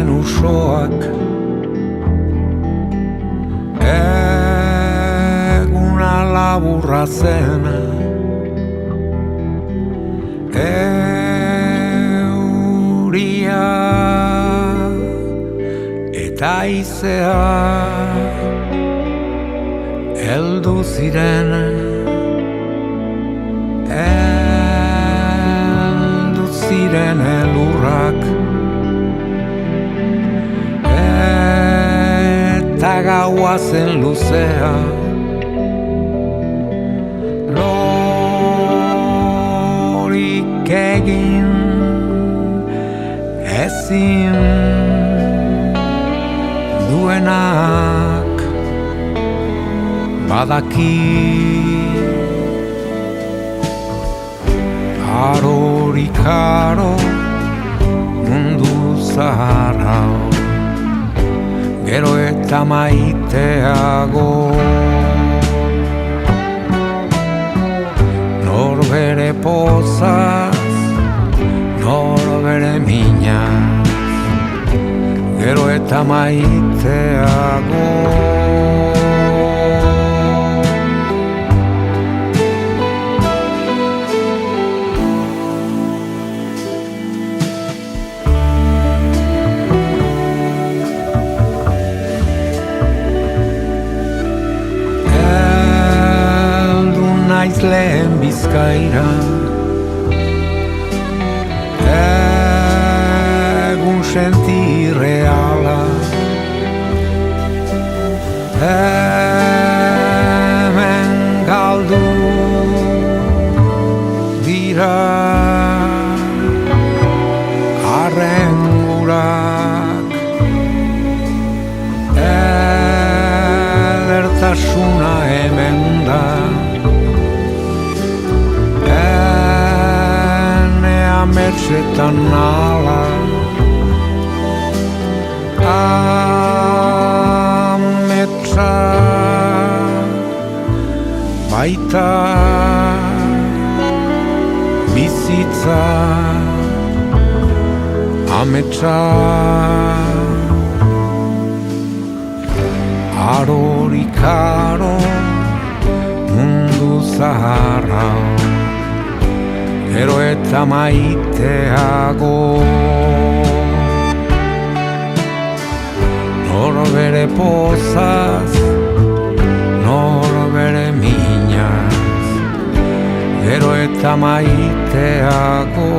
ziren usoak, eguna laburra zena, euria eta haizea heldu ziren, heldu ziren elurrak, eta gaua zen luzea, lorik egin ezin duenak badaki, arorik aro mundu zaharra, gero eta maiteago, nor bere pozaz, nor bere minaz, gero eta maiteago. Naiz lehen Bizkaira, egun senti reala, hemen galdu dira arren gurak, edertasuna hemen da, ametsetan ala, ametsa baita bizitza, ametsa arorik aro mundu zaharra, gero eta maiteago, nor bere pozaz, nor bere minaz, gero eta maiteago.